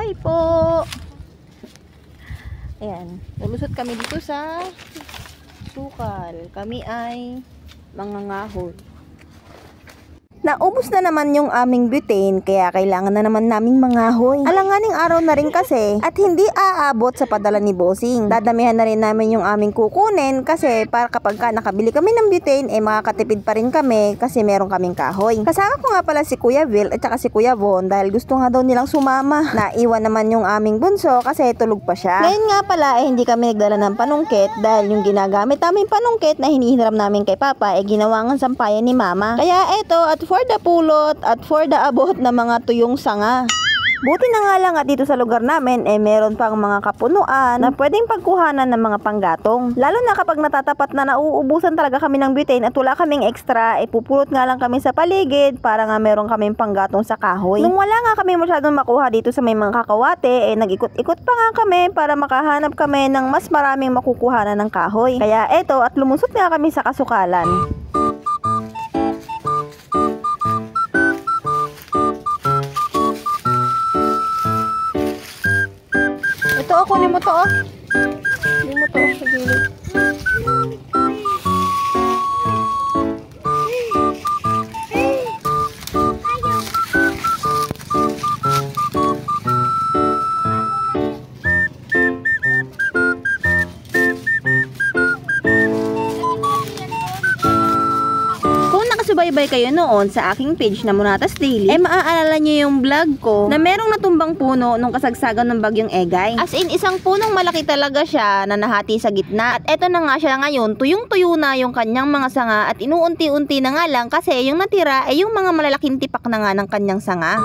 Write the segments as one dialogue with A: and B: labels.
A: Hi po! Ayan, lulusot kami dito sa sukal. Kami ay mangangahon. Naubos na naman yung aming butane, kaya kailangan na naman naming mangahoy. Alanganing araw na rin kasi at hindi aabot sa padala ni Bossing. Dadamihan na rin namin yung aming kukunin kasi para kapag nakabili kami ng butane, makakatipid pa rin kami kasi meron kaming kahoy. Kasama ko nga pala si Kuya Will at saka si Kuya Von dahil gusto nga daw nilang sumama. Naiwan naman yung aming bunso kasi tulog pa siya. Ngayon nga pala hindi kami nagdala ng panungkit dahil yung ginagamit naming panungkit na hinihiram namin kay Papa ginawa ng sampayan ni Mama. Kaya eto, at for the pulot at for the abot na mga tuyong sanga. Buti na nga lang at dito sa lugar namin meron pang mga kapunuan na pwedeng pagkuhanan ng mga panggatong. Lalo na kapag natatapat na nauubusan talaga kami ng butane at wala kaming extra, pupulot nga lang kami sa paligid para nga meron kaming panggatong sa kahoy. Nung wala nga kami masyadong makuha dito sa may mga kakawate, nag-ikot-ikot pa nga kami para makahanap kami ng mas maraming makukuhanan ng kahoy. Kaya eto, at lumusot nga kami sa kasukalan. Ito, kunin mo to, oh. Kunin mo to, sa gilid. Subaybay kayo noon sa aking page na Monatas Daily, maaalala nyo yung vlog ko na merong natumbang puno nung kasagsagan ng bagyong Egay. As in, isang punong malaki talaga siya na nahati sa gitna. At eto na nga siya ngayon, tuyong-tuyo na yung kanyang mga sanga at inuunti-unti na nga lang kasi yung natira ay yung mga malalaking tipak na nga ng kanyang sanga.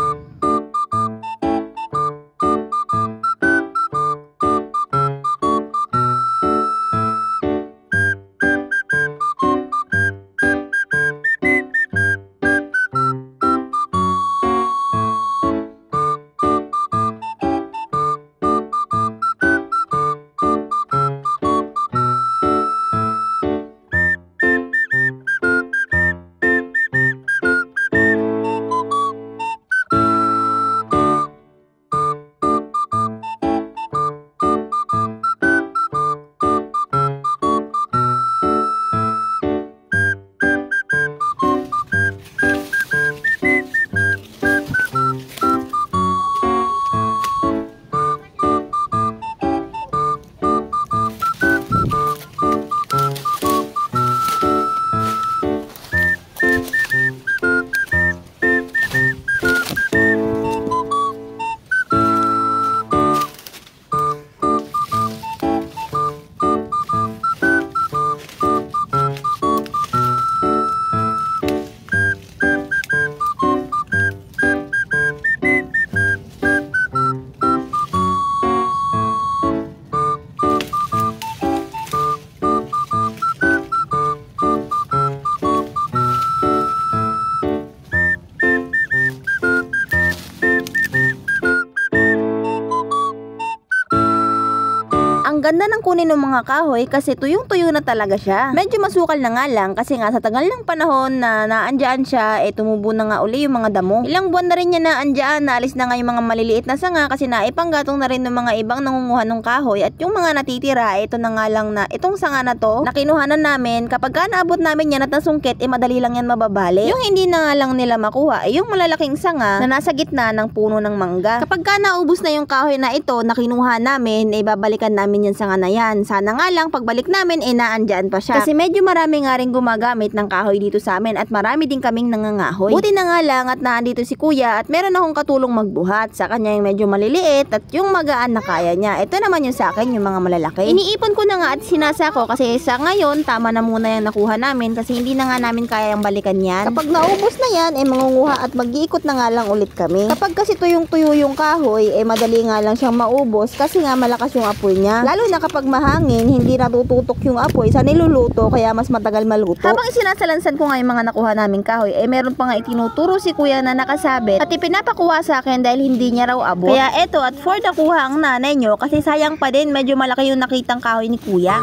A: Ganda ng kunin ng mga kahoy kasi tuyong-tuyo na talaga siya. Medyo masukal na nga lang kasi nga sa tagal ng panahon na naandyan siya, tumubo na nga uli yung mga damo. Ilang buwan na rin niya naandyan, naalis na nga yung mga maliliit na sanga kasi naipanggatong na rin ng mga ibang nangunguha ng kahoy. At yung mga natitira, ito na nga lang na itong sanga na to, nakinuhanan namin. Kapag naabot namin yan at nasungkit, madali lang yan mababali. Yung hindi na nga lang nila makuha yung malalaking sanga na nasa gitna ng puno ng mangga. Kapag naubos na yung kahoy na ito, nakinuha namin, babalikan namin yan sanga na yan. Sana nga lang pagbalik namin naandyan pa siya. Kasi medyo marami nga rin gumagamit ng kahoy dito sa amin at marami din kaming nangangahoy. Buti na nga lang at naandito si Kuya at meron akong katulong magbuhat. Sa kanya yung medyo maliliit at yung magaan na kaya niya. Ito naman yung sa akin, yung mga malalaki. Iniipon ko na nga at sinasako kasi sa ngayon tama na muna yung nakuha namin kasi hindi na nga namin kaya yung balikan yan. Kapag naubos na yan, mangunguha at mag-iikot na nga lang ulit kami. Kapag kasi tuyong-tuyo yung kahoy, madali nga lang siyang maubos kasi nga malakas yung apoy niya. Lalo na kapag mahangin, hindi natututok yung apoy sa niluluto kaya mas matagal maluto. Habang sinasalansan ko nga yung mga nakuha naming kahoy, meron pa nga itinuturo si Kuya na nakasabit at ipinapakuha sa akin dahil hindi niya raw abot. Kaya eto, at for the kuha ang nanay nyo kasi sayang pa din, medyo malaki yung nakitang kahoy ni Kuya.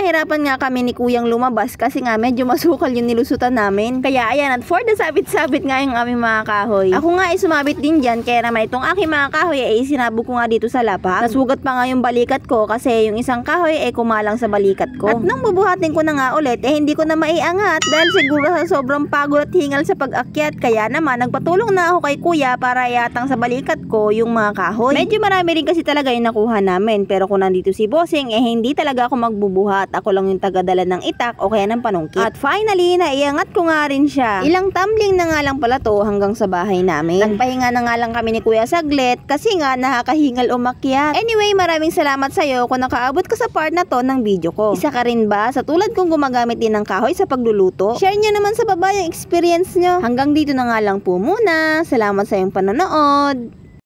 A: nahirapan nga kami ni Kuyang lumabas kasi nga medyo masukal yung nilusutan namin. Kaya ayan, at for the sabit-sabit nga yung aming mga kahoy. Ako nga ay sumabit din dyan, kaya naman itong aking mga kahoy ay sinabog ko nga dito sa lapag. Nasugat pa nga yung balikat ko kasi yung isang kahoy ay kumalang sa balikat ko. At nung bubuhatin ko na nga ulit, hindi ko na maiangat dahil siguro sa sobrang pagod at hingal sa pag-akyat. Kaya naman, nagpatulong na ako kay Kuya para iatang sa balikat ko yung mga kahoy. Medyo marami rin kasi talaga yung nakuha namin, pero kung nandito si Bossing, hindi talaga ako magbubuhat. Ako lang yung tagadala ng itak o kaya ng panungkit. At finally, naiangat ko nga rin siya. Ilang tumbling na nga lang pala to hanggang sa bahay namin. Nagpahinga na nga lang kami ni Kuya saglit kasi nga nakakahingal umakyat. Anyway, maraming salamat sa'yo kung nakaabot ka sa part na to ng video ko. Isa ka rin ba sa tulad kong gumagamit din ng kahoy sa pagluluto? Share nyo naman sa baba yung experience nyo. Hanggang dito na nga lang po muna. Salamat sa iyong panonood.